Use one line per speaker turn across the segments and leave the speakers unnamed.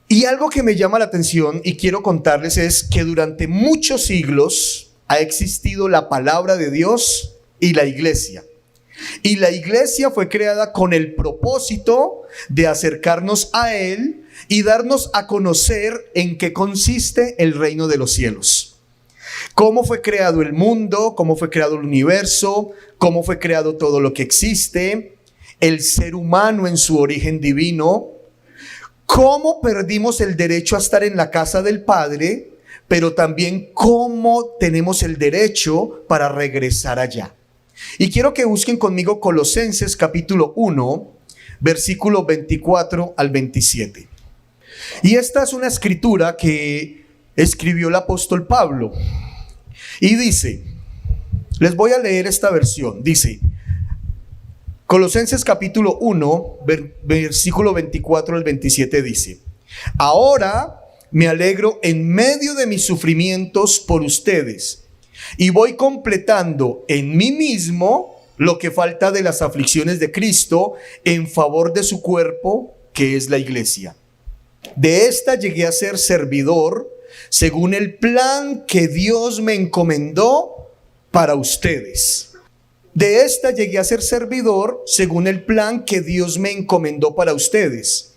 Y algo que me llama la atención y quiero contarles es que durante muchos siglos ha existido la palabra de Dios y la iglesia. Y la iglesia fue creada con el propósito de acercarnos a Él y darnos a conocer en qué consiste el reino de los cielos. Cómo fue creado el mundo, cómo fue creado el universo, cómo fue creado todo lo que existe, el ser humano en su origen divino, cómo perdimos el derecho a estar en la casa del Padre, pero también cómo tenemos el derecho para regresar allá. Y quiero que busquen conmigo Colosenses capítulo 1, versículo 24 al 27. Y esta es una escritura que escribió el apóstol Pablo. Y dice, les voy a leer esta versión, dice, Colosenses capítulo 1, versículo 24 al 27 dice: ahora me alegro en medio de mis sufrimientos por ustedes, y voy completando en mí mismo lo que falta de las aflicciones de Cristo en favor de su cuerpo, que es la iglesia. De esta llegué a ser servidor según el plan que Dios me encomendó para ustedes. De esta llegué a ser servidor según el plan que Dios me encomendó para ustedes,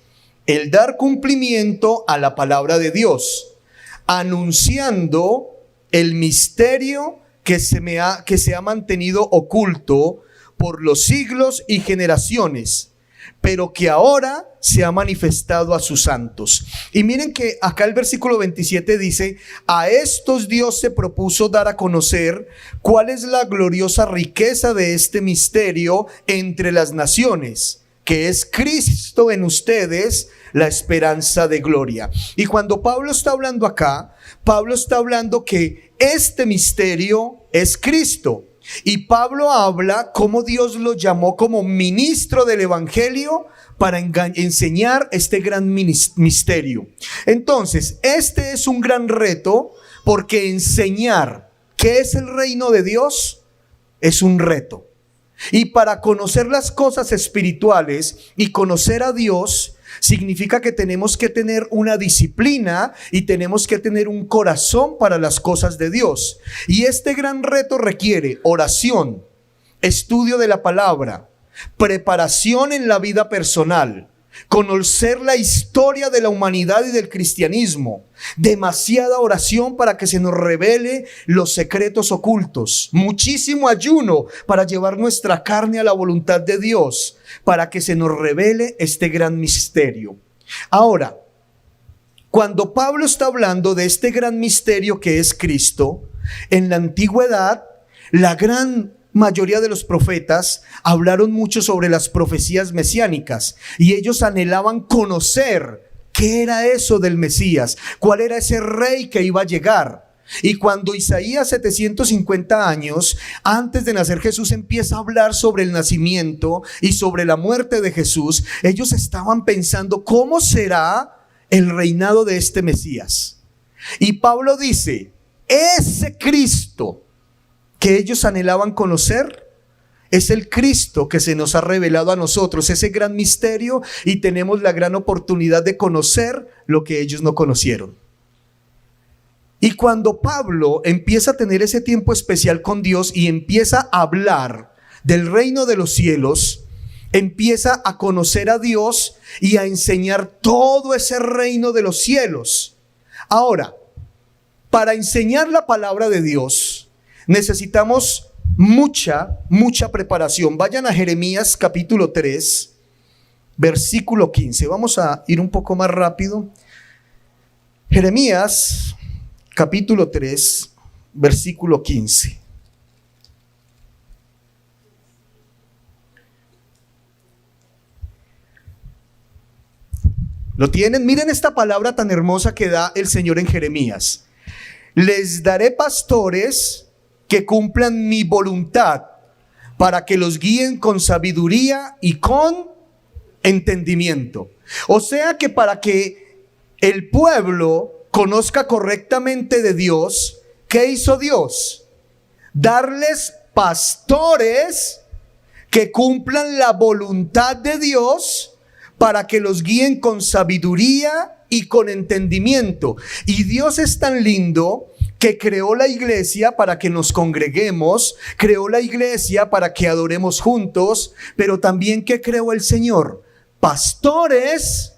el dar cumplimiento a la palabra de Dios, anunciando el misterio que se ha mantenido oculto por los siglos y generaciones, pero que ahora se ha manifestado a sus santos. Y miren que acá el versículo 27 dice: a estos Dios se propuso dar a conocer cuál es la gloriosa riqueza de este misterio entre las naciones, que es Cristo en ustedes, la esperanza de gloria. Y cuando Pablo está hablando acá, Pablo está hablando que este misterio es Cristo. Y Pablo habla cómo Dios lo llamó como ministro del evangelio para enseñar este gran misterio. Entonces, este es un gran reto, porque enseñar qué es el reino de Dios es un reto. Y para conocer las cosas espirituales y conocer a Dios, significa que tenemos que tener una disciplina y tenemos que tener un corazón para las cosas de Dios. Y este gran reto requiere oración, estudio de la palabra, preparación en la vida personal, conocer la historia de la humanidad y del cristianismo, demasiada oración para que se nos revele los secretos ocultos, muchísimo ayuno para llevar nuestra carne a la voluntad de Dios, para que se nos revele este gran misterio. Ahora, cuando Pablo está hablando de este gran misterio que es Cristo, en la antigüedad, la gran mayoría de los profetas hablaron mucho sobre las profecías mesiánicas, y ellos anhelaban conocer qué era eso del Mesías, cuál era ese rey que iba a llegar. Y cuando Isaías, 750 años antes de nacer Jesús, empieza a hablar sobre el nacimiento y sobre la muerte de Jesús, ellos estaban pensando cómo será el reinado de este Mesías. Y Pablo dice, ese Cristo que ellos anhelaban conocer es el Cristo que se nos ha revelado a nosotros, ese gran misterio, y tenemos la gran oportunidad de conocer lo que ellos no conocieron. Y cuando Pablo empieza a tener ese tiempo especial con Dios y empieza a hablar del reino de los cielos, empieza a conocer a Dios y a enseñar todo ese reino de los cielos. Ahora, para enseñar la palabra de Dios, necesitamos mucha preparación. Vayan a Jeremías capítulo 3, versículo 15. Vamos a ir un poco más rápido. Jeremías capítulo 3, versículo 15. ¿Lo tienen? Miren esta palabra tan hermosa que da el Señor en Jeremías. Les daré pastores que cumplan mi voluntad, para que los guíen con sabiduría y con entendimiento. O sea que para que el pueblo conozca correctamente de Dios, ¿qué hizo Dios? Darles pastores que cumplan la voluntad de Dios, para que los guíen con sabiduría y con entendimiento. Y Dios es tan lindo que creó la iglesia para que nos congreguemos, creó la iglesia para que adoremos juntos, pero también que creó el Señor, pastores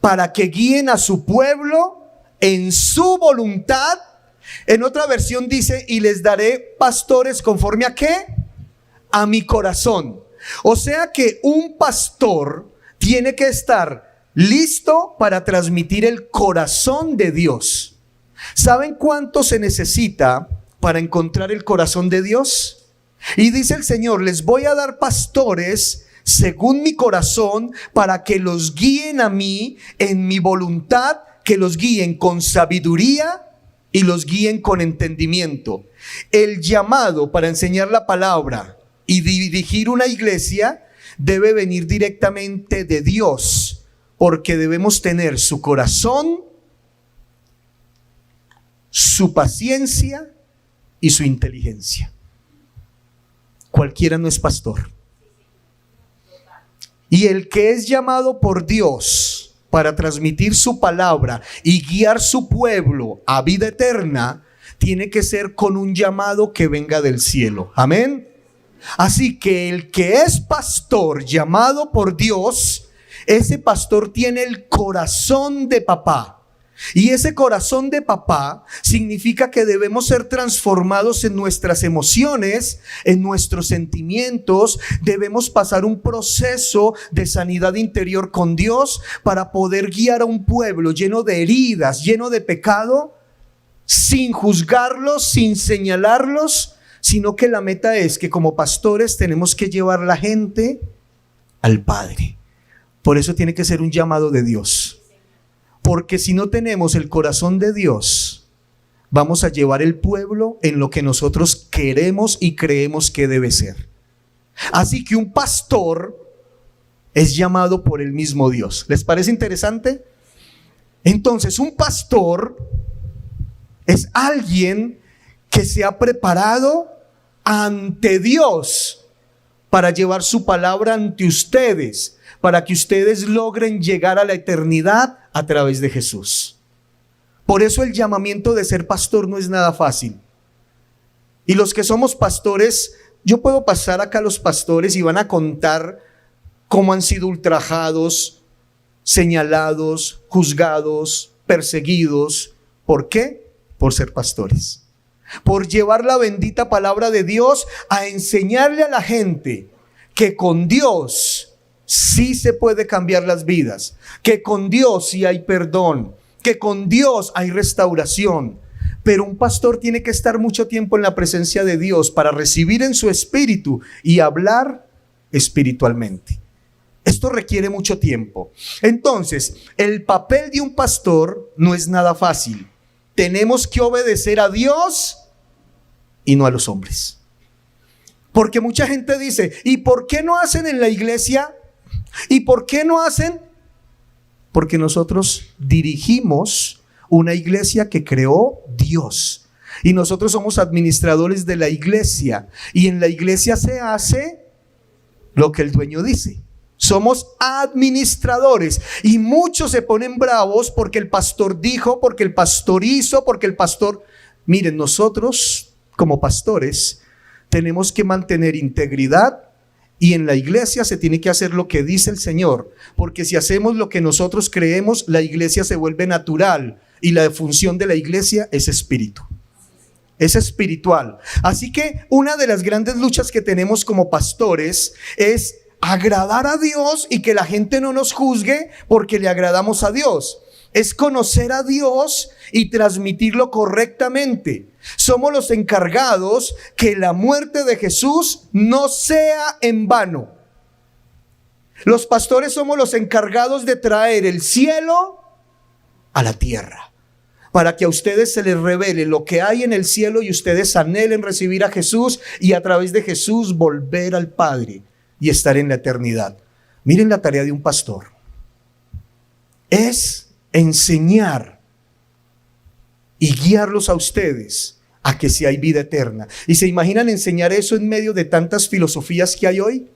para que guíen a su pueblo en su voluntad. En otra versión dice, y les daré pastores conforme a ¿qué? A mi corazón. O sea que un pastor tiene que estar listo para transmitir el corazón de Dios. ¿Saben cuánto se necesita para encontrar el corazón de Dios? Y dice el Señor, les voy a dar pastores según mi corazón para que los guíen a mí en mi voluntad, que los guíen con sabiduría y los guíen con entendimiento. El llamado para enseñar la palabra y dirigir una iglesia debe venir directamente de Dios, porque debemos tener su corazón, su paciencia y su inteligencia. Cualquiera no es pastor. Y el que es llamado por Dios para transmitir su palabra y guiar su pueblo a vida eterna, tiene que ser con un llamado que venga del cielo. Amén. Así que el que es pastor llamado por Dios, ese pastor tiene el corazón de papá. Y ese corazón de papá significa que debemos ser transformados en nuestras emociones, en nuestros sentimientos. Debemos pasar un proceso de sanidad interior con Dios para poder guiar a un pueblo lleno de heridas, lleno de pecado, sin juzgarlos, sin señalarlos, sino que la meta es que como pastores tenemos que llevar la gente al Padre. Por eso tiene que ser un llamado de Dios. Porque si no tenemos el corazón de Dios, vamos a llevar el pueblo en lo que nosotros queremos y creemos que debe ser. Así que un pastor es llamado por el mismo Dios. ¿Les parece interesante? Entonces, un pastor es alguien que se ha preparado ante Dios para llevar su palabra ante ustedes, para que ustedes logren llegar a la eternidad a través de Jesús. Por eso el llamamiento de ser pastor no es nada fácil. Y los que somos pastores, yo puedo pasar acá a los pastores y van a contar cómo han sido ultrajados, señalados, juzgados, perseguidos. ¿Por qué? Por ser pastores. Por llevar la bendita palabra de Dios a enseñarle a la gente que con Dios sí se puede cambiar las vidas, que con Dios sí hay perdón, que con Dios hay restauración. Pero un pastor tiene que estar mucho tiempo en la presencia de Dios para recibir en su espíritu y hablar espiritualmente. Esto requiere mucho tiempo. Entonces, el papel de un pastor no es nada fácil. Tenemos que obedecer a Dios y no a los hombres. Porque mucha gente dice, ¿y por qué no hacen en la iglesia? ¿Y por qué no hacen? Porque nosotros dirigimos una iglesia que creó Dios. Y nosotros somos administradores de la iglesia. Y en la iglesia se hace lo que el dueño dice. Somos administradores. Y muchos se ponen bravos porque el pastor dijo, porque el pastor hizo, porque el pastor... Miren, nosotros como pastores tenemos que mantener integridad. Y en la iglesia se tiene que hacer lo que dice el Señor, porque si hacemos lo que nosotros creemos, la iglesia se vuelve natural y la función de la iglesia es espíritu, es espiritual. Así que una de las grandes luchas que tenemos como pastores es agradar a Dios y que la gente no nos juzgue porque le agradamos a Dios. Es conocer a Dios y transmitirlo correctamente. Somos los encargados que la muerte de Jesús no sea en vano. Los pastores somos los encargados de traer el cielo a la tierra, para que a ustedes se les revele lo que hay en el cielo y ustedes anhelen recibir a Jesús y a través de Jesús volver al Padre y estar en la eternidad. Miren la tarea de un pastor. Es enseñar y guiarlos a ustedes a que si hay vida eterna. ¿Y se imaginan enseñar eso en medio de tantas filosofías que hay hoy?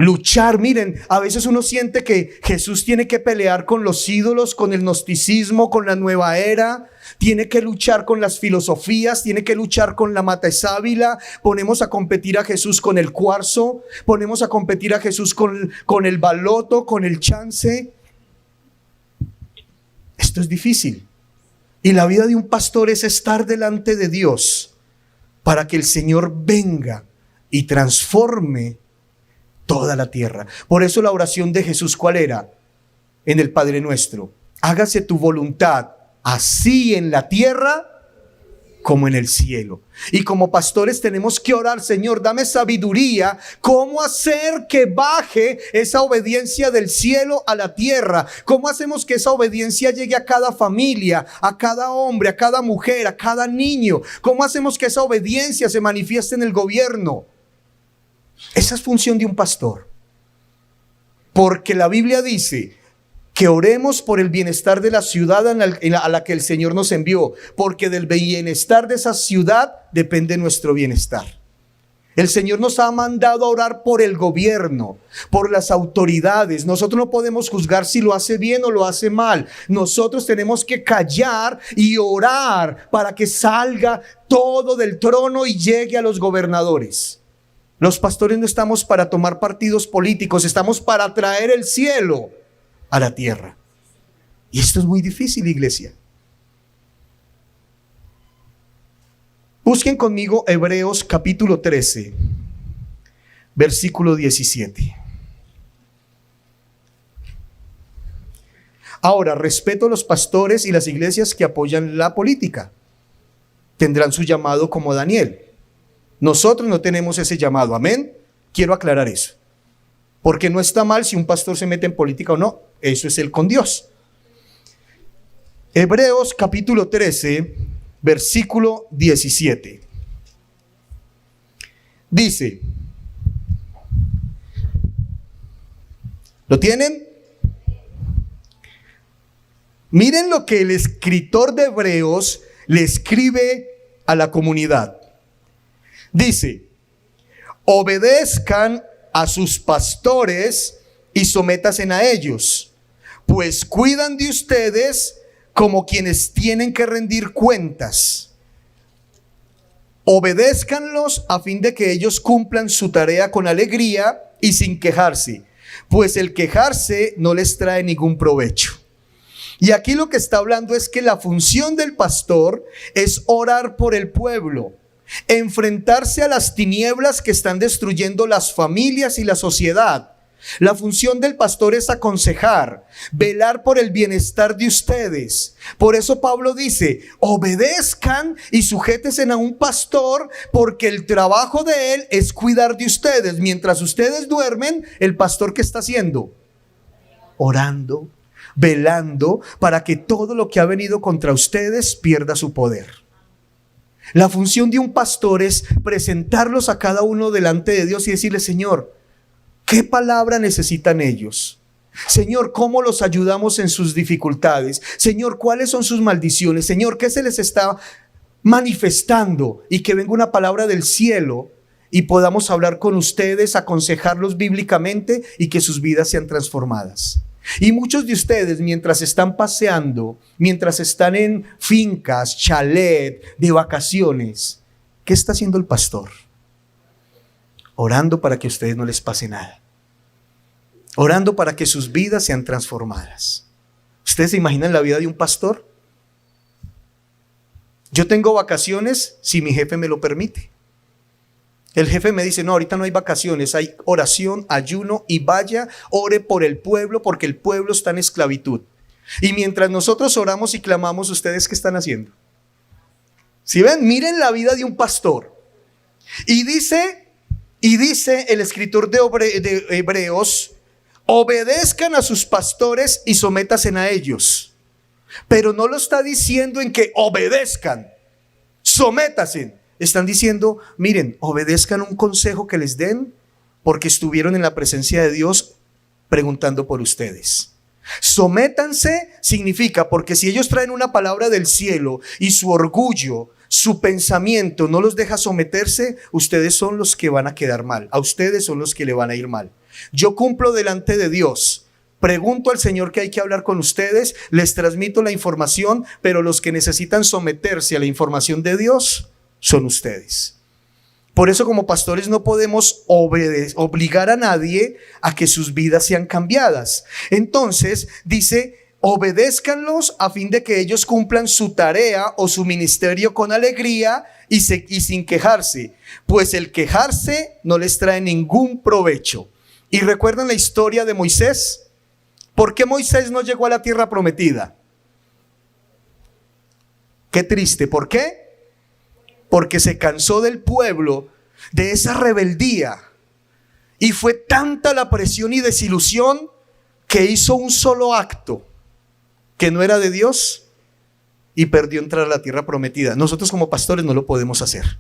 Luchar, miren, a veces uno siente que Jesús tiene que pelear con los ídolos, con el gnosticismo, con la nueva era, tiene que luchar con las filosofías, tiene que luchar con la mata sábila. Ponemos a competir a Jesús con el cuarzo, ponemos a competir a Jesús con el baloto, con el chance. Esto es difícil. Y la vida de un pastor es estar delante de Dios para que el Señor venga y transforme toda la tierra. Por eso la oración de Jesús, ¿cuál era? En el Padre Nuestro: hágase tu voluntad, así en la tierra como en el cielo. Y como pastores tenemos que orar: Señor, dame sabiduría, cómo hacer que baje esa obediencia del cielo a la tierra. Cómo hacemos que esa obediencia llegue a cada familia, a cada hombre, a cada mujer, a cada niño. Cómo hacemos que esa obediencia se manifieste en el gobierno. Esa es función de un pastor. Porque la Biblia dice que oremos por el bienestar de la ciudad a la que el Señor nos envió, porque del bienestar de esa ciudad depende nuestro bienestar. El Señor nos ha mandado a orar por el gobierno, por las autoridades. Nosotros no podemos juzgar si lo hace bien o lo hace mal. Nosotros tenemos que callar y orar para que salga todo del trono y llegue a los gobernadores. Los pastores no estamos para tomar partidos políticos, estamos para traer el cielo a la tierra. Y esto es muy difícil, iglesia. Busquen conmigo Hebreos capítulo 13, versículo 17. Ahora, respeto a los pastores y las iglesias que apoyan la política. Tendrán su llamado como Daniel. Nosotros no tenemos ese llamado, amén. Quiero aclarar eso. Porque no está mal si un pastor se mete en política o no. Eso es él con Dios. Hebreos capítulo 13, versículo 17. Dice, ¿lo tienen? Miren lo que el escritor de Hebreos le escribe a la comunidad. Dice: obedezcan a sus pastores y sométanse a ellos, pues cuidan de ustedes como quienes tienen que rendir cuentas. Obedézcanlos a fin de que ellos cumplan su tarea con alegría y sin quejarse, pues el quejarse no les trae ningún provecho. Y aquí lo que está hablando es que la función del pastor es orar por el pueblo, enfrentarse a las tinieblas que están destruyendo las familias y la sociedad. La función del pastor es aconsejar, velar por el bienestar de ustedes. Por eso Pablo dice: obedezcan y sujétense a un pastor, porque el trabajo de él es cuidar de ustedes. Mientras ustedes duermen, el pastor, ¿qué está haciendo? Orando, velando para que todo lo que ha venido contra ustedes pierda su poder. La función de un pastor es presentarlos a cada uno delante de Dios y decirle: Señor, ¿qué palabra necesitan ellos? Señor, ¿cómo los ayudamos en sus dificultades? Señor, ¿cuáles son sus maldiciones? Señor, ¿qué se les está manifestando? Y que venga una palabra del cielo y podamos hablar con ustedes, aconsejarlos bíblicamente y que sus vidas sean transformadas. Y muchos de ustedes, mientras están paseando, mientras están en fincas, chalet, de vacaciones, ¿qué está haciendo el pastor? Orando para que a ustedes no les pase nada. Orando para que sus vidas sean transformadas. ¿Ustedes se imaginan la vida de un pastor? Yo tengo vacaciones si mi jefe me lo permite. El jefe me dice: no, ahorita no hay vacaciones, hay oración, ayuno, y vaya, ore por el pueblo, porque el pueblo está en esclavitud. Y mientras nosotros oramos y clamamos, ¿ustedes qué están haciendo? ¿Sí ven? Miren la vida de un pastor. Y dice el escritor de Hebreos: obedezcan a sus pastores y sométanse a ellos. Pero no lo está diciendo en que obedezcan, sométanse. Están diciendo: miren, obedezcan un consejo que les den, porque estuvieron en la presencia de Dios preguntando por ustedes. Sométanse significa, porque si ellos traen una palabra del cielo y su orgullo su pensamiento no los deja someterse, ustedes son los que van a quedar mal. A ustedes son los que le van a ir mal. Yo cumplo delante de Dios. Pregunto al Señor que hay que hablar con ustedes, les transmito la información, pero los que necesitan someterse a la información de Dios son ustedes. Por eso como pastores no podemos obligar a nadie a que sus vidas sean cambiadas. Entonces dice, obedézcanlos a fin de que ellos cumplan su tarea o su ministerio con alegría y sin quejarse, pues el quejarse no les trae ningún provecho. ¿Y recuerdan la historia de Moisés? ¿Por qué Moisés no llegó a la tierra prometida? Qué triste, ¿por qué? Porque se cansó del pueblo, de esa rebeldía, y fue tanta la presión y desilusión que hizo un solo acto que no era de Dios y perdió entrar a la tierra prometida. Nosotros como pastores no lo podemos hacer.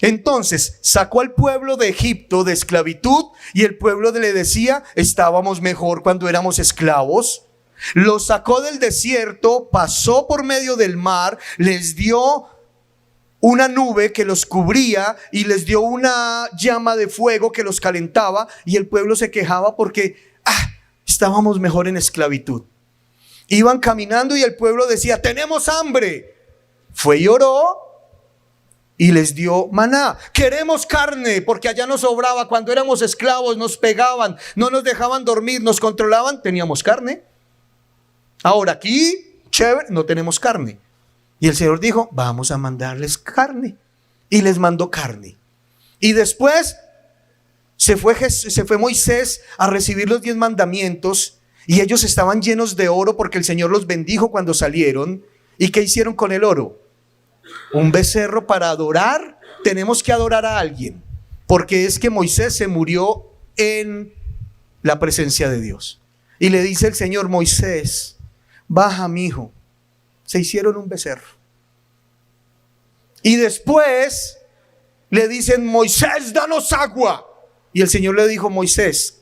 Entonces sacó al pueblo de Egipto de esclavitud y el pueblo le decía, estábamos mejor cuando éramos esclavos. Los sacó del desierto, pasó por medio del mar, les dio una nube que los cubría y les dio una llama de fuego que los calentaba, y el pueblo se quejaba porque estábamos mejor en esclavitud. Iban caminando y el pueblo decía, tenemos hambre. Fue y oró y les dio maná. Queremos carne, porque allá nos sobraba. Cuando éramos esclavos nos pegaban, no nos dejaban dormir, nos controlaban, teníamos carne. Ahora aquí, chévere, no tenemos carne. Y el Señor dijo, vamos a mandarles carne. Y les mandó carne. Y después se fue Moisés a recibir los 10 mandamientos. Y ellos estaban llenos de oro porque el Señor los bendijo cuando salieron. ¿Y qué hicieron con el oro? Un becerro para adorar. Tenemos que adorar a alguien, porque es que Moisés se murió en la presencia de Dios. Y le dice el Señor, Moisés, baja, mi hijo. Se hicieron un becerro. Y después le dicen, Moisés, danos agua. Y el Señor le dijo, Moisés,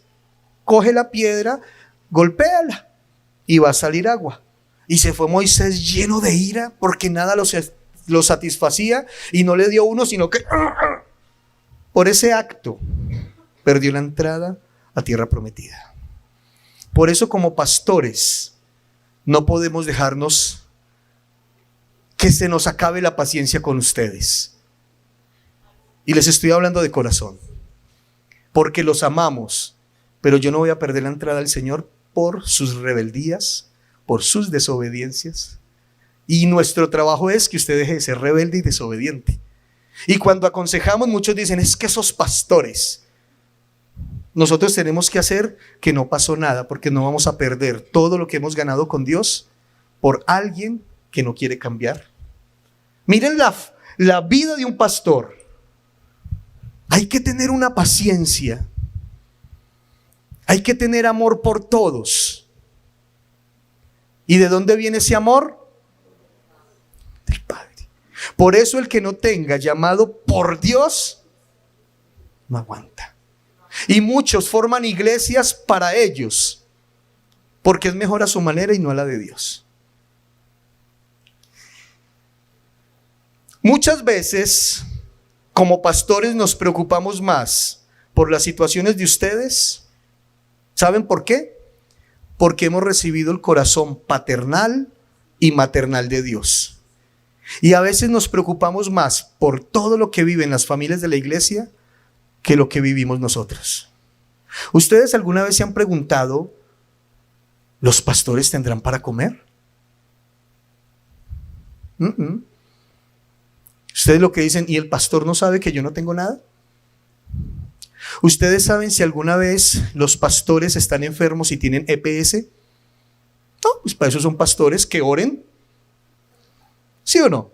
coge la piedra, golpéala y va a salir agua. Y se fue Moisés lleno de ira porque nada lo satisfacía, y no le dio uno, sino que por ese acto perdió la entrada a tierra prometida. Por eso como pastores no podemos dejarnos que se nos acabe la paciencia con ustedes. Y les estoy hablando de corazón, porque los amamos, pero yo no voy a perder la entrada al Señor por sus rebeldías, por sus desobediencias. Y nuestro trabajo es que usted deje de ser rebelde y desobediente. Y cuando aconsejamos, muchos dicen, es que esos pastores. Nosotros tenemos que hacer que no pasó nada, porque no vamos a perder todo lo que hemos ganado con Dios por alguien que no quiere cambiar. Miren la vida de un pastor. Hay que tener una paciencia. Hay que tener amor por todos. ¿Y de dónde viene ese amor? Del Padre. Por eso el que no tenga llamado por Dios no aguanta. Y muchos forman iglesias para ellos, porque es mejor a su manera y no a la de Dios. Muchas veces como pastores nos preocupamos más por las situaciones de ustedes. ¿Saben por qué? Porque hemos recibido el corazón paternal y maternal de Dios. Y a veces nos preocupamos más por todo lo que viven las familias de la iglesia que lo que vivimos nosotros. ¿Ustedes alguna vez se han preguntado, ¿los pastores tendrán para comer? Ustedes lo que dicen, ¿y el pastor no sabe que yo no tengo nada? ¿Ustedes saben si alguna vez los pastores están enfermos y tienen EPS? No, pues para eso son pastores, que oren. ¿Sí o no?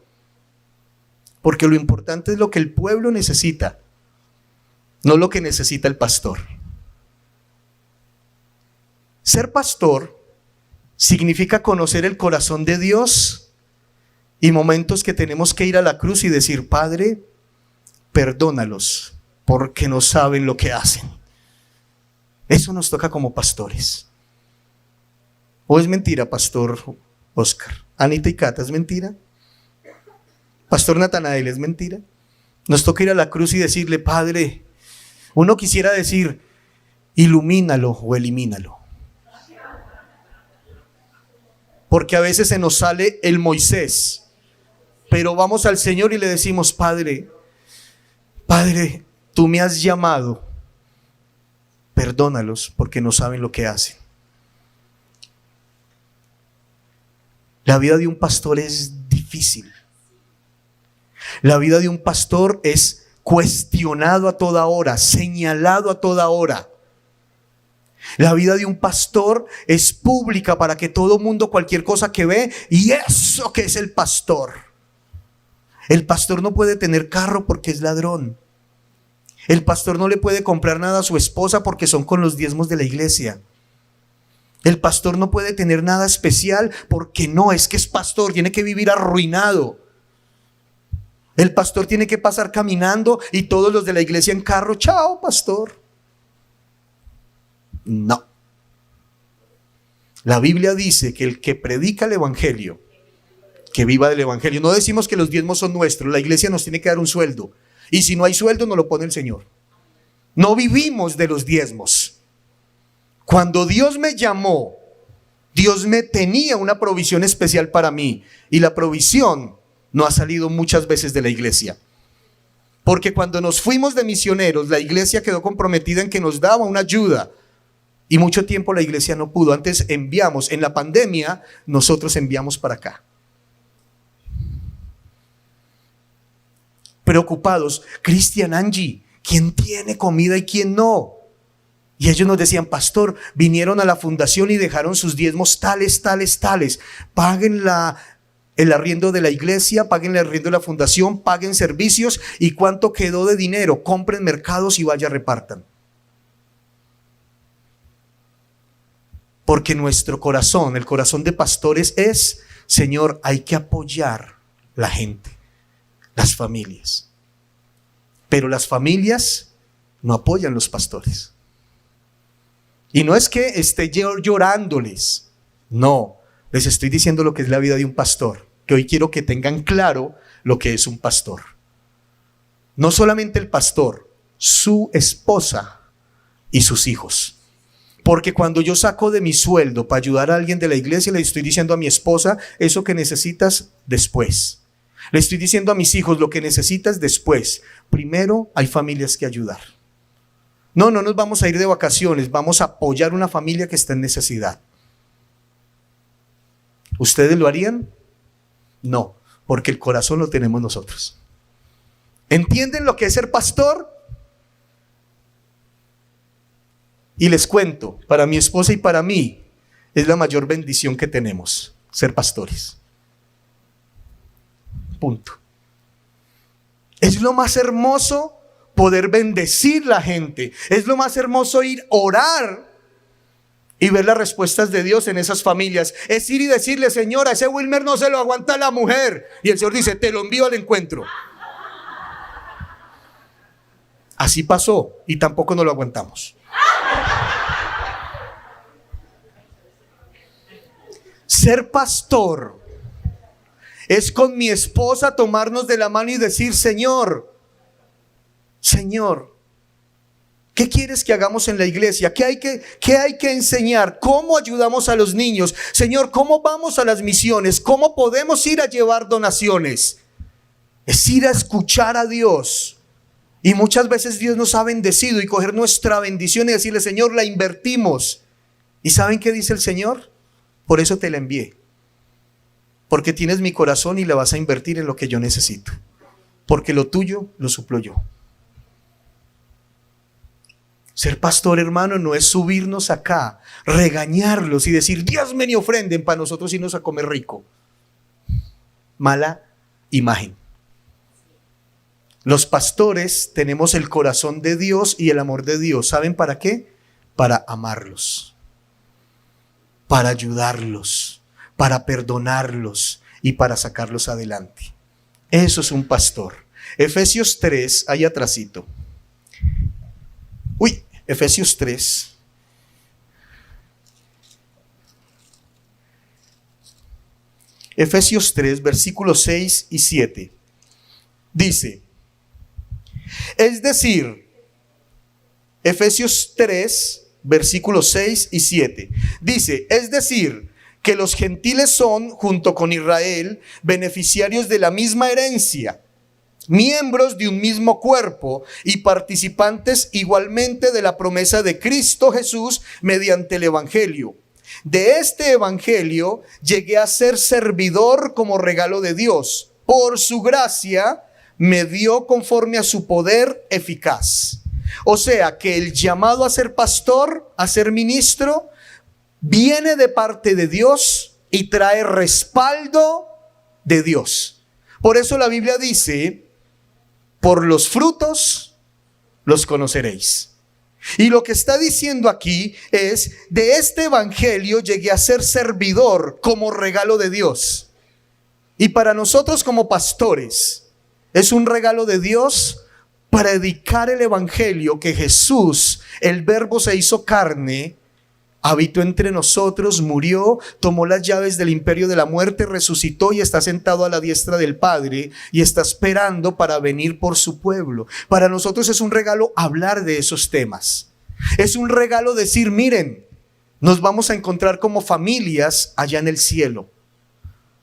Porque lo importante es lo que el pueblo necesita, no lo que necesita el pastor. Ser pastor significa conocer el corazón de Dios y momentos que tenemos que ir a la cruz y decir, Padre, perdónalos porque no saben lo que hacen. Eso nos toca como pastores. ¿O es mentira, pastor Oscar? Anita y Cata, ¿es mentira? Pastor Natanael, ¿es mentira? Nos toca ir a la cruz y decirle, Padre, uno quisiera decir, ilumínalo o elimínalo. Porque a veces se nos sale el Moisés, pero vamos al Señor y le decimos, Padre, tú me has llamado, perdónalos porque no saben lo que hacen. La vida de un pastor es difícil. La vida de un pastor es cuestionado a toda hora, señalado a toda hora. La vida de un pastor es pública para que todo mundo, cualquier cosa que ve, y eso que es el pastor. El pastor no puede tener carro porque es ladrón. El pastor no le puede comprar nada a su esposa porque son con los diezmos de la iglesia. El pastor no puede tener nada especial porque no, es que es pastor, tiene que vivir arruinado. El pastor tiene que pasar caminando y todos los de la iglesia en carro, chao pastor. No. La Biblia dice que el que predica el evangelio, que viva del evangelio. No decimos que los diezmos son nuestros, la iglesia nos tiene que dar un sueldo. Y si no hay sueldo, nos lo pone el Señor. No vivimos de los diezmos. Cuando Dios me llamó, Dios me tenía una provisión especial para mí. Y la provisión no ha salido muchas veces de la iglesia. Porque cuando nos fuimos de misioneros, la iglesia quedó comprometida en que nos daba una ayuda. Y mucho tiempo la iglesia no pudo. Antes enviamos, en la pandemia, nosotros enviamos para acá. Preocupados, Cristian, Angie, ¿quién tiene comida y quién no? Y ellos nos decían, pastor, vinieron a la fundación y dejaron sus diezmos tales. Paguen el arriendo de la iglesia, paguen el arriendo de la fundación, paguen servicios. ¿Y cuánto quedó de dinero? Compren mercados y vaya, repartan. Porque nuestro corazón, el corazón de pastores es, Señor, hay que apoyar la gente, las familias. Pero las familias no apoyan los pastores. Y no es que esté llorándoles, no, les estoy diciendo lo que es la vida de un pastor, que hoy quiero que tengan claro lo que es un pastor. No solamente el pastor, su esposa y sus hijos. Porque cuando yo saco de mi sueldo para ayudar a alguien de la iglesia, le estoy diciendo a mi esposa, eso que necesitas después. Le estoy diciendo a mis hijos, lo que necesitas después. Primero hay familias que ayudar. No nos vamos a ir de vacaciones, vamos a apoyar una familia que está en necesidad. ¿Ustedes lo harían? No, porque el corazón lo tenemos nosotros. ¿Entienden lo que es ser pastor? Y les cuento, para mi esposa y para mí, es la mayor bendición que tenemos, ser pastores. Punto. Es lo más hermoso poder bendecir la gente. Es lo más hermoso ir a orar y ver las respuestas de Dios en esas familias. Es ir y decirle, Señor, a ese Wilmer no se lo aguanta la mujer. Y el Señor dice, te lo envío al encuentro. Así pasó y tampoco nos lo aguantamos. Ser pastor es con mi esposa tomarnos de la mano y decir, Señor, ¿qué quieres que hagamos en la iglesia? ¿Qué hay que enseñar? ¿Cómo ayudamos a los niños? Señor, ¿cómo vamos a las misiones? ¿Cómo podemos ir a llevar donaciones? Es ir a escuchar a Dios. Y muchas veces Dios nos ha bendecido y coger nuestra bendición y decirle, Señor, la invertimos. ¿Y saben qué dice el Señor? Por eso te la envié. Porque tienes mi corazón y la vas a invertir en lo que yo necesito. Porque lo tuyo lo suplo yo. Ser pastor, hermano, no es subirnos acá, regañarlos y decir, diezmen y ofrenden para nosotros irnos a comer rico. Mala imagen. Los pastores tenemos el corazón de Dios y el amor de Dios. ¿Saben para qué? Para amarlos, para ayudarlos, para perdonarlos y para sacarlos adelante. Eso es un pastor. Efesios 3, ahí atrasito. Efesios 3. Efesios 3, versículos 6 y 7. Dice, es decir, Efesios 3, versículos 6 y 7. Dice, es decir, que los gentiles son, junto con Israel, beneficiarios de la misma herencia, miembros de un mismo cuerpo y participantes igualmente de la promesa de Cristo Jesús mediante el Evangelio. De este Evangelio llegué a ser servidor como regalo de Dios. Por su gracia me dio conforme a su poder eficaz. O sea que el llamado a ser pastor, a ser ministro, viene de parte de Dios y trae respaldo de Dios. Por eso la Biblia dice, por los frutos los conoceréis. Y lo que está diciendo aquí es, de este evangelio llegué a ser servidor como regalo de Dios. Y para nosotros como pastores, es un regalo de Dios predicar el evangelio, que Jesús, el verbo se hizo carne, habitó entre nosotros, murió, tomó las llaves del imperio de la muerte, resucitó y está sentado a la diestra del Padre y está esperando para venir por su pueblo. Para nosotros es un regalo hablar de esos temas. Es un regalo decir, miren, nos vamos a encontrar como familias allá en el cielo.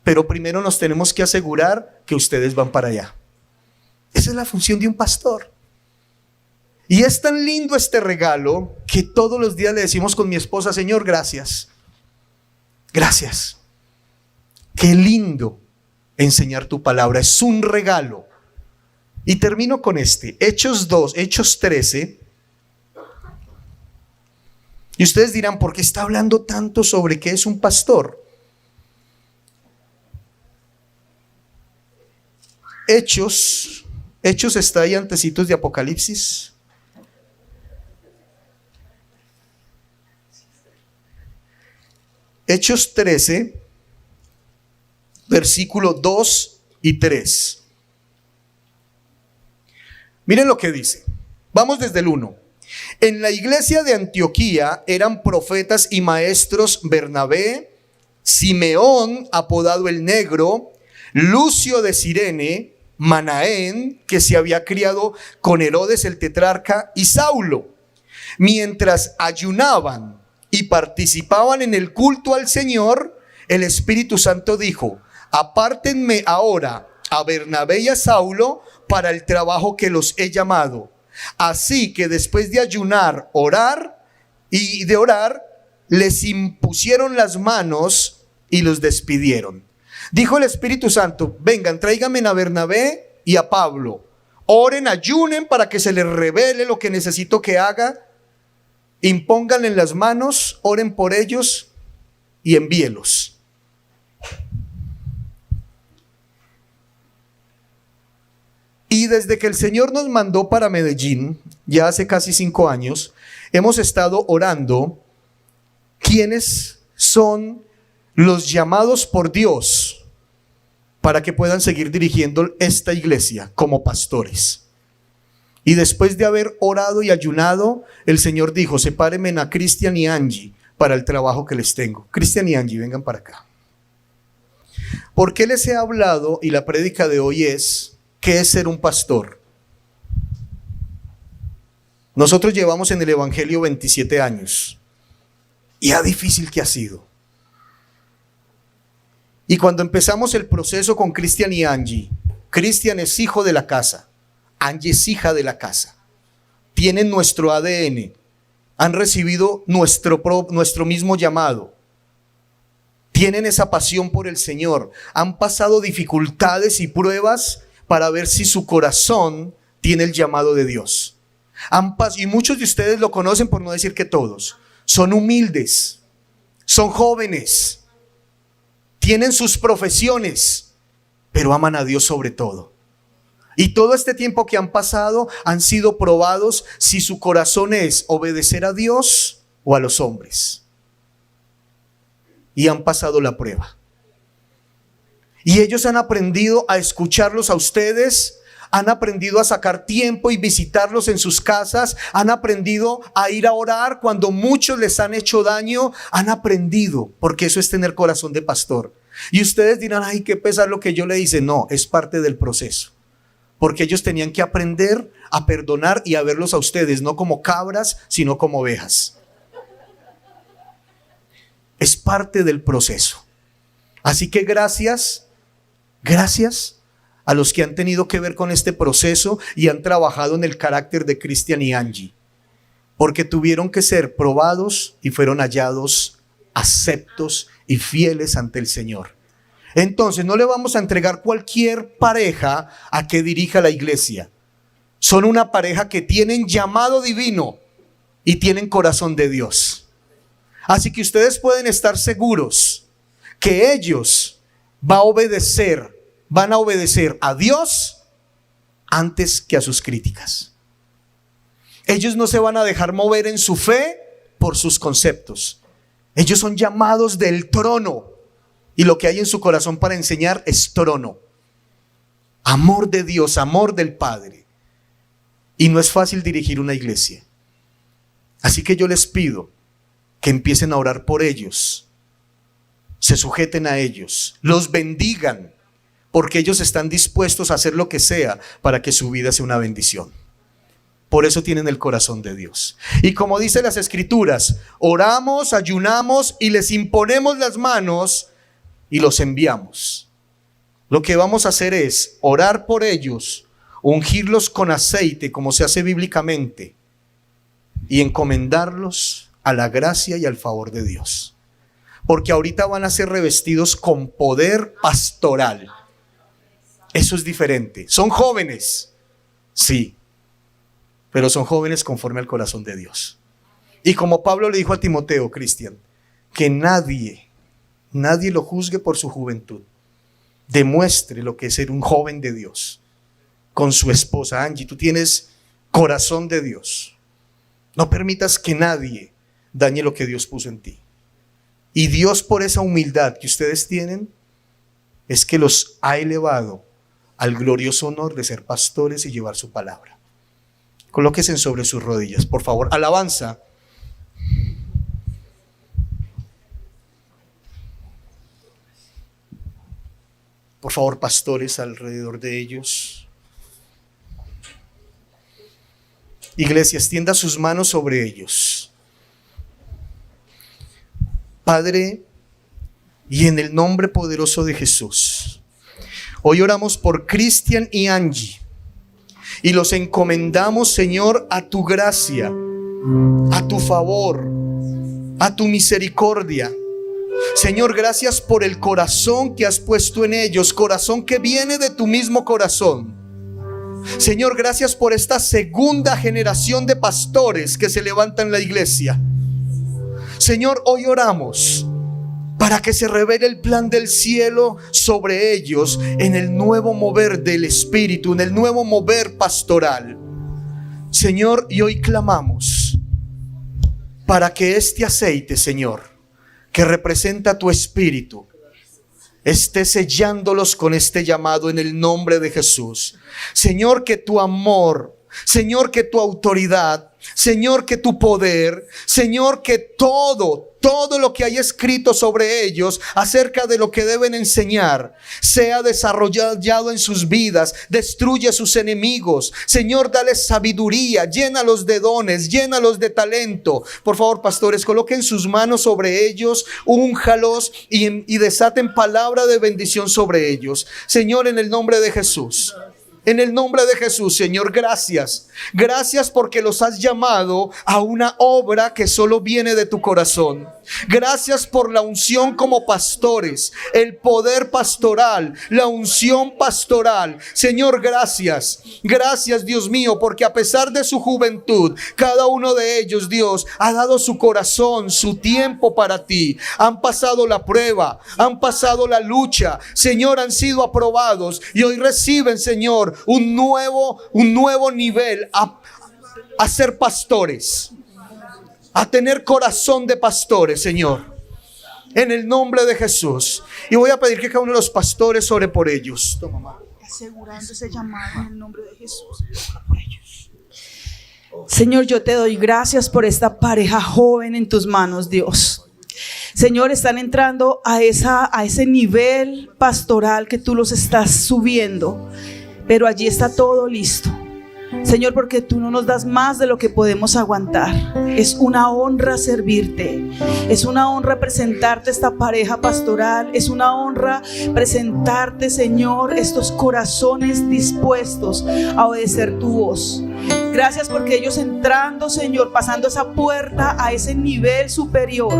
Pero primero nos tenemos que asegurar que ustedes van para allá. Esa es la función de un pastor. Y es tan lindo este regalo que todos los días le decimos con mi esposa, Señor, gracias. Gracias. Qué lindo enseñar tu palabra. Es un regalo. Y termino con este. Hechos 13. Y ustedes dirán, ¿por qué está hablando tanto sobre qué es un pastor? Hechos está ahí antecitos de Apocalipsis. Hechos 13, versículo 2 y 3. Miren lo que dice. Vamos desde el 1. En la iglesia de Antioquía eran profetas y maestros Bernabé, Simeón, apodado el Negro, Lucio de Cirene, Manaén, que se había criado con Herodes el tetrarca, y Saulo. Mientras ayunaban y participaban en el culto al Señor, el Espíritu Santo dijo, apártenme ahora a Bernabé y a Saulo para el trabajo que los he llamado. Así que después de ayunar, orar, les impusieron las manos y los despidieron. Dijo el Espíritu Santo, vengan, tráiganme a Bernabé y a Pablo. Oren, ayunen para que se les revele lo que necesito que haga. Impónganle las manos, oren por ellos y envíelos. Y desde que el Señor nos mandó para Medellín, ya hace casi 5 años, hemos estado orando quiénes son los llamados por Dios para que puedan seguir dirigiendo esta iglesia como pastores. Y después de haber orado y ayunado, el Señor dijo, sepárenme a Cristian y Angie para el trabajo que les tengo. Cristian y Angie, vengan para acá. ¿Por qué les he hablado? Y la prédica de hoy es, ¿qué es ser un pastor? Nosotros llevamos en el Evangelio 27 años. Y a difícil que ha sido. Y cuando empezamos el proceso con Cristian y Angie, Cristian es hijo de la casa. Angie es hija de la casa. Tienen nuestro ADN. Han recibido nuestro mismo llamado. Tienen esa pasión por el Señor. Han pasado dificultades y pruebas para ver si su corazón tiene el llamado de Dios. Y muchos de ustedes lo conocen, por no decir que todos. Son humildes. Son jóvenes. Tienen sus profesiones, pero aman a Dios sobre todo. Y todo este tiempo que han pasado han sido probados si su corazón es obedecer a Dios o a los hombres. Y han pasado la prueba. Y ellos han aprendido a escucharlos a ustedes, han aprendido a sacar tiempo y visitarlos en sus casas, han aprendido a ir a orar cuando muchos les han hecho daño, han aprendido, porque eso es tener corazón de pastor. Y ustedes dirán, ay, qué pesar lo que yo le hice. No, es parte del proceso. porque ellos tenían que aprender a perdonar y a verlos a ustedes, no como cabras, sino como ovejas. Es parte del proceso. Así que gracias a los que han tenido que ver con este proceso y han trabajado en el carácter de Cristian y Angie, porque tuvieron que ser probados y fueron hallados aceptos y fieles ante el Señor. Entonces no le vamos a entregar cualquier pareja a que dirija la iglesia. Son una pareja que tienen llamado divino y tienen corazón de Dios. Así que ustedes pueden estar seguros que ellos van a obedecer a Dios antes que a sus críticas. Ellos no se van a dejar mover en su fe por sus conceptos. Ellos son llamados del trono y lo que hay en su corazón para enseñar es trono. Amor de Dios, amor del Padre. Y no es fácil dirigir una iglesia. Así que yo les pido que empiecen a orar por ellos, se sujeten a ellos, los bendigan, porque ellos están dispuestos a hacer lo que sea para que su vida sea una bendición. Por eso tienen el corazón de Dios. Y como dice las Escrituras, oramos, ayunamos y les imponemos las manos y los enviamos. Lo que vamos a hacer es orar por ellos, ungirlos con aceite como se hace bíblicamente y encomendarlos a la gracia y al favor de Dios. Porque ahorita van a ser revestidos con poder pastoral. Eso es diferente. Son jóvenes, sí, pero son jóvenes conforme al corazón de Dios. Y como Pablo le dijo a Timoteo, Cristian, que nadie lo juzgue por su juventud. Demuestre lo que es ser un joven de Dios. Con su esposa Angie, tú tienes corazón de Dios. No permitas que nadie dañe lo que Dios puso en ti. Y Dios, por esa humildad que ustedes tienen, es que los ha elevado al glorioso honor de ser pastores y llevar su palabra. Colóquense sobre sus rodillas, por favor. Alabanza. Por favor, pastores alrededor de ellos. Iglesia, extienda sus manos sobre ellos. Padre, y en el nombre poderoso de Jesús, hoy oramos por Cristian y Angie y los encomendamos, Señor, a tu gracia, a tu favor, a tu misericordia. Señor, gracias por el corazón que has puesto en ellos, corazón que viene de tu mismo corazón. Señor, gracias por esta segunda generación de pastores que se levantan en la iglesia. Señor, hoy oramos para que se revele el plan del cielo sobre ellos en el nuevo mover del Espíritu, en el nuevo mover pastoral. Señor, y hoy clamamos para que este aceite, Señor, que representa tu Espíritu, esté sellándolos con este llamado en el nombre de Jesús. Señor, que tu amor, Señor, que tu autoridad, Señor, que tu poder, Señor, que todo lo que hay escrito sobre ellos acerca de lo que deben enseñar sea desarrollado en sus vidas. Destruye a sus enemigos. Señor, dales sabiduría, llénalos de dones, llénalos de talento. Por favor, pastores, coloquen sus manos sobre ellos, únjalos y desaten palabra de bendición sobre ellos. Señor, en el nombre de Jesús. En el nombre de Jesús, Señor, gracias. Gracias porque los has llamado a una obra que solo viene de tu corazón. Gracias por la unción como pastores, el poder pastoral, la unción pastoral. Señor, gracias. Gracias, Dios mío, porque a pesar de su juventud, cada uno de ellos, Dios, ha dado su corazón, su tiempo para ti. Han pasado la prueba, han pasado la lucha. Señor, han sido aprobados y hoy reciben, Señor, un nuevo nivel a ser pastores, a tener corazón de pastores, Señor, en el nombre de Jesús. Y voy a pedir que cada uno de los pastores ore por ellos. Toma, mamá.
Asegurando ese llamado en el nombre de Jesús. Por ellos. Señor, yo te doy gracias por esta pareja joven en tus manos, Dios. Señor, están entrando a ese nivel pastoral que tú los estás subiendo. pero allí está todo listo. Señor, porque tú no nos das más de lo que podemos aguantar. Es una honra servirte. Es una honra presentarte esta pareja pastoral. Es una honra presentarte, Señor, estos corazones dispuestos a obedecer tu voz. Gracias porque ellos entrando, Señor, pasando esa puerta a ese nivel superior,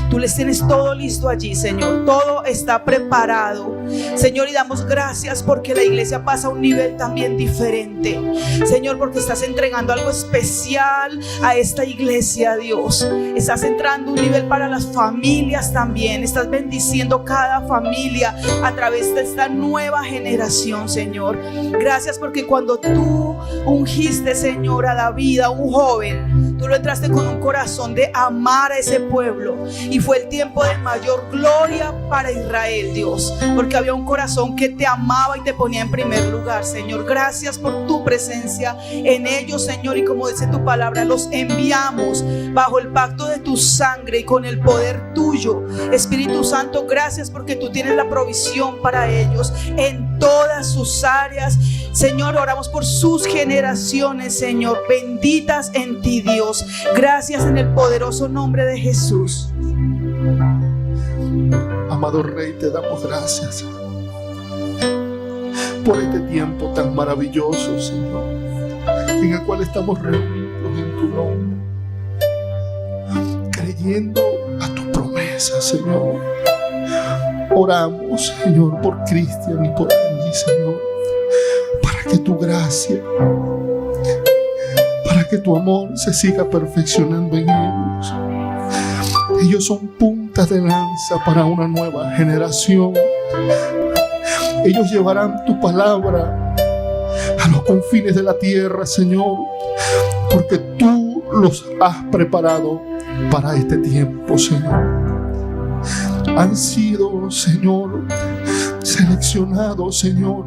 tú les tienes todo listo allí, Señor. Todo está preparado, Señor, y damos gracias porque la iglesia pasa a un nivel también diferente, Señor, porque estás entregando algo especial a esta iglesia, Dios. Estás entrando un nivel para las familias también. Estás bendiciendo cada familia a través de esta nueva generación, Señor. Gracias porque cuando tú ungiste, Señor, a David, a un joven, tú lo entraste con un corazón de amar a ese pueblo, y fue el tiempo de mayor gloria para Israel, Dios, porque había un corazón que te amaba y te ponía en primer lugar, Señor. Gracias por tu presencia en ellos, Señor, y como dice tu palabra, los enviamos bajo el pacto de tu sangre y con el poder tuyo, Espíritu Santo. Gracias porque tú tienes la provisión para ellos en todas sus áreas, Señor. Oramos por sus generaciones, Señor, benditas en ti, Dios. Gracias en el poderoso nombre de Jesús.
Amado Rey, te damos gracias por este tiempo tan maravilloso, Señor, en el cual estamos reunidos en tu nombre, creyendo a tu promesa, Señor. Oramos, Señor, por Cristian y por Angie, Señor, para que tu gracia, para que tu amor se siga perfeccionando en ellos. Ellos son puntas de lanza para una nueva generación. Ellos llevarán tu palabra a los confines de la tierra, Señor, porque tú los has preparado para este tiempo, Señor. Han sido, Señor, seleccionados, Señor,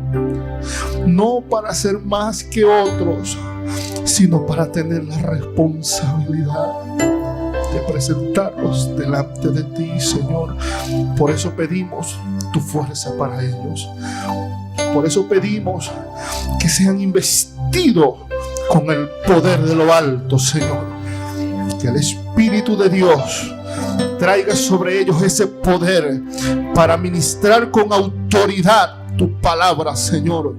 no para ser más que otros, sino para tener la responsabilidad de presentarlos delante de ti, Señor. Por eso pedimos tu fuerza para ellos. Por eso pedimos que sean investidos con el poder de lo alto, Señor. Que el Espíritu de Dios traiga sobre ellos ese poder para ministrar con autoridad tu palabra, Señor.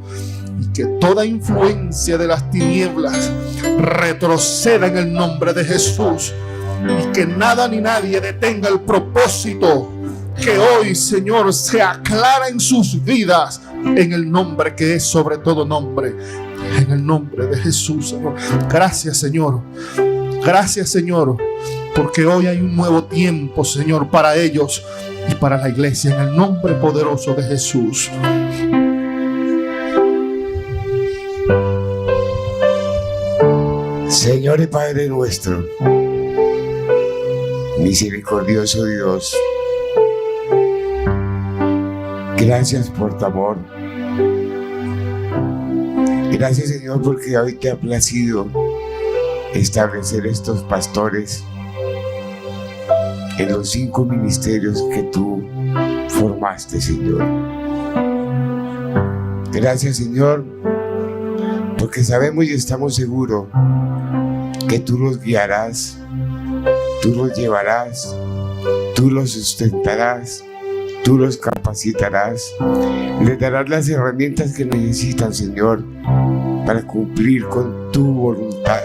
Y que toda influencia de las tinieblas retroceda en el nombre de Jesús. Y que nada ni nadie detenga el propósito que hoy, Señor, se aclara en sus vidas, en el nombre que es sobre todo nombre, en el nombre de Jesús, Señor. Gracias, Señor. Gracias, Señor, porque hoy hay un nuevo tiempo, Señor, para ellos y para la iglesia, en el nombre poderoso de Jesús.
Señor y Padre nuestro, misericordioso Dios, gracias por tu amor. Gracias, Señor, porque hoy te ha placido establecer estos pastores en los 5 ministerios que tú formaste, Señor. Gracias, Señor, porque sabemos y estamos seguros que tú los guiarás, tú los llevarás, tú los sustentarás, tú los capacitarás, les darás las herramientas que necesitan, Señor, para cumplir con tu voluntad.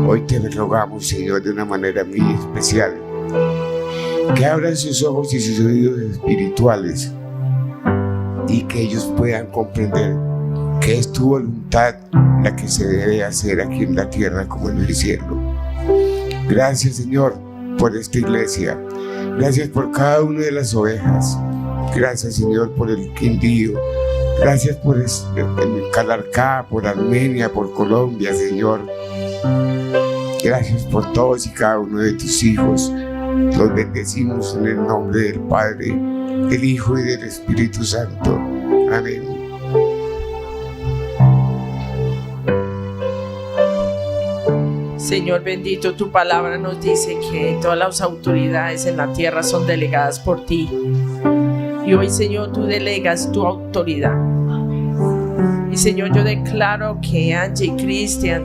Hoy te rogamos, Señor, de una manera muy especial, que abran sus ojos y sus oídos espirituales y que ellos puedan comprender que es tu voluntad la que se debe hacer aquí en la tierra como en el cielo. Gracias, Señor, por esta iglesia. Gracias por cada una de las ovejas. Gracias, Señor, por el Quindío. Gracias por el Calarcá, por Armenia, por Colombia, Señor. Gracias por todos y cada uno de tus hijos. Los bendecimos en el nombre del Padre, del Hijo y del Espíritu Santo. Amén.
Señor bendito, tu palabra nos dice que todas las autoridades en la tierra son delegadas por ti. Y hoy, Señor, tú delegas tu autoridad. Y Señor, yo declaro que Angie y Cristian,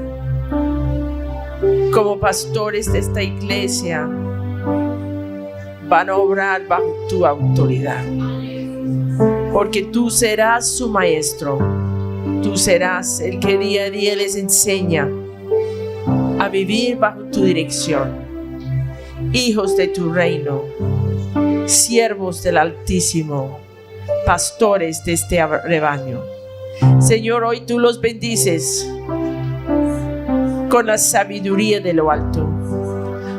como pastores de esta iglesia, van a obrar bajo tu autoridad, porque tú serás su maestro, tú serás el que día a día les enseña a vivir bajo tu dirección. Hijos de tu reino, siervos del Altísimo, pastores de este rebaño. Señor, hoy tú los bendices con la sabiduría de lo alto.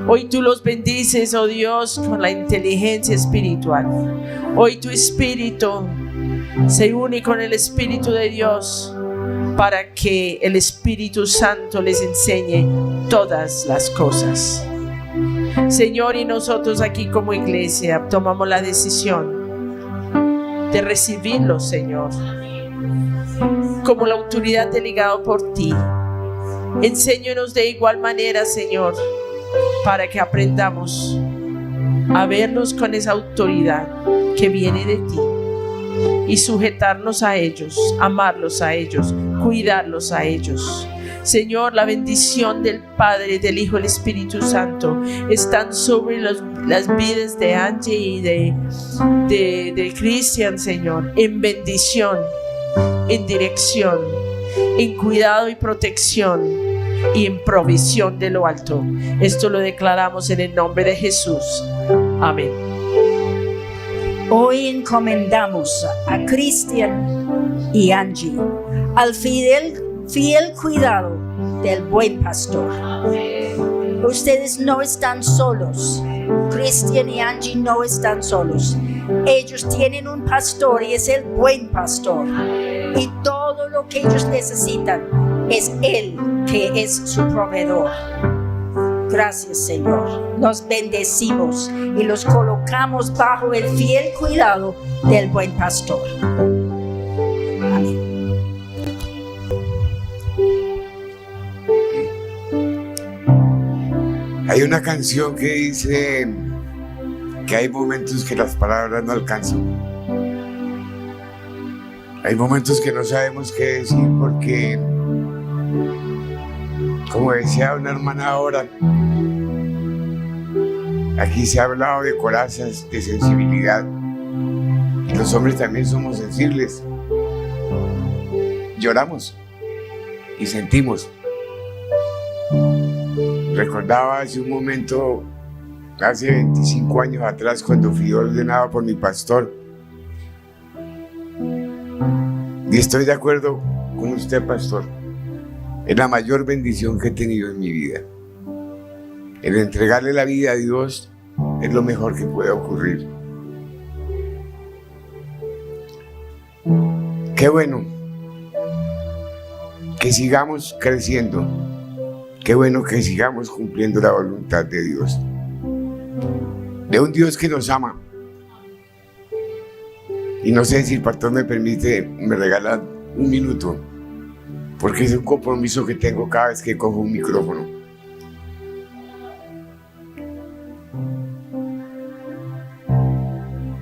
Hoy tú los bendices, oh Dios, con la inteligencia espiritual. Hoy tu espíritu se une con el Espíritu de Dios para que el Espíritu Santo les enseñe todas las cosas. Señor, y nosotros aquí como iglesia tomamos la decisión de recibirlos, Señor, como la autoridad delegada por ti. Enséñanos de igual manera, Señor, para que aprendamos a verlos con esa autoridad que viene de ti y sujetarnos a ellos, amarlos a ellos, cuidarlos a ellos. Señor, la bendición del Padre, del Hijo y del Espíritu Santo están sobre las vidas de Angie y de Cristian, Señor, en bendición, en dirección, en cuidado y protección y en provisión de lo alto. Esto lo declaramos en el nombre de Jesús. Amén.
Hoy encomendamos a Cristian y Angie al fiel cuidado del buen pastor. Ustedes no están solos. Cristian y Angie no están solos. Ellos tienen un pastor y es el buen pastor. Y todo lo que ellos necesitan es Él, que es su proveedor. Gracias, Señor. Los bendecimos y los colocamos bajo el fiel cuidado del buen pastor. Amén.
Hay una canción que dice que hay momentos que las palabras no alcanzan. Hay momentos que no sabemos qué decir porque, como decía una hermana ahora, aquí se ha hablado de corazas, de sensibilidad, y los hombres también somos sensibles. Lloramos y sentimos. Recordaba hace un momento, hace 25 años atrás, cuando fui ordenado por mi pastor. Y estoy de acuerdo con usted, pastor. Es la mayor bendición que he tenido en mi vida. El entregarle la vida a Dios es lo mejor que puede ocurrir. Qué bueno que sigamos creciendo. Qué bueno que sigamos cumpliendo la voluntad de Dios. De un Dios que nos ama. Y no sé si el pastor me permite, me regala un minuto, porque es un compromiso que tengo cada vez que cojo un micrófono.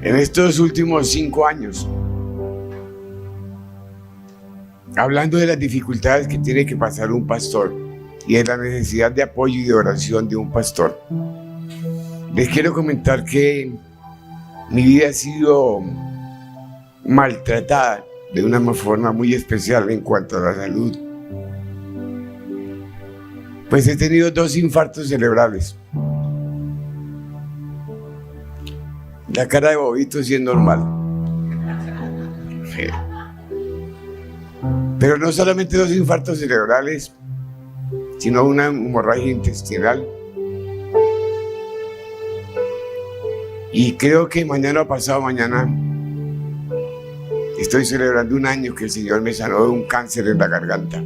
En estos últimos 5 años, hablando de las dificultades que tiene que pasar un pastor y de la necesidad de apoyo y de oración de un pastor, les quiero comentar que mi vida ha sido maltratada de una forma muy especial en cuanto a la salud. Pues he tenido 2 infartos cerebrales. La cara de bobito sí es normal. Pero no solamente 2 infartos cerebrales, sino una hemorragia intestinal. Y creo que mañana o pasado mañana estoy celebrando 1 año que el Señor me sanó de un cáncer en la garganta.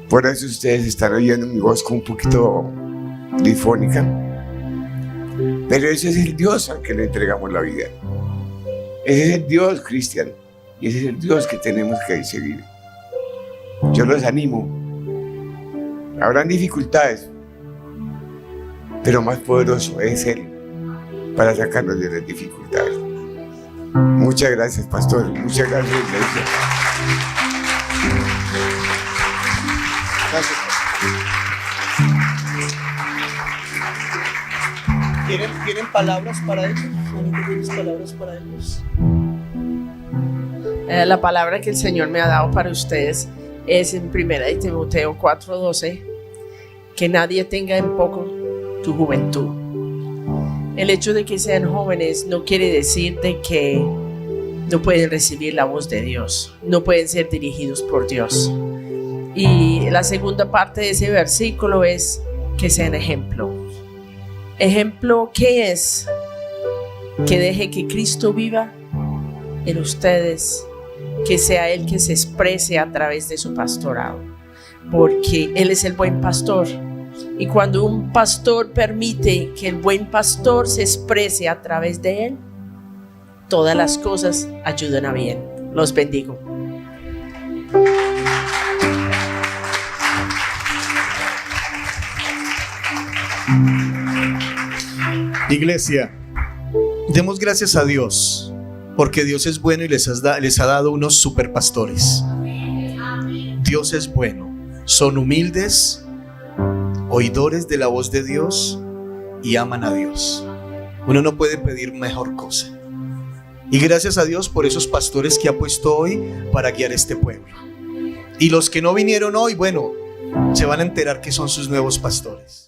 Por eso ustedes están oyendo mi voz con un poquito difónica. Pero ese es el Dios al que le entregamos la vida. Ese es el Dios, Cristian. Y ese es el Dios que tenemos que seguir. Yo los animo. Habrán dificultades, pero más poderoso es Él para sacarnos de las dificultades. Muchas gracias, pastor. Muchas gracias, iglesia.
Gracias. ¿Tienen palabras para ellos? ¿Tienes palabras para ellos?
La palabra que el Señor me ha dado para ustedes es en 1 Timoteo 4:12, que nadie tenga en poco tu juventud. El hecho de que sean jóvenes no quiere decir de que no pueden recibir la voz de Dios, no pueden ser dirigidos por Dios. Y la segunda parte de ese versículo es que sean ejemplo. ¿Ejemplo qué es? Que deje que Cristo viva en ustedes, que sea Él que se exprese a través de su pastorado, porque Él es el buen pastor. Y cuando un pastor permite que el buen pastor se exprese a través de él, todas las cosas ayudan a bien. Los bendigo.
Iglesia, demos gracias a Dios, porque Dios es bueno y les ha dado unos superpastores. Dios es bueno, son humildes, oidores de la voz de Dios y aman a Dios. Uno no puede pedir mejor cosa. Y gracias a Dios por esos pastores que ha puesto hoy para guiar este pueblo. Y los que no vinieron hoy, bueno, se van a enterar que son sus nuevos pastores.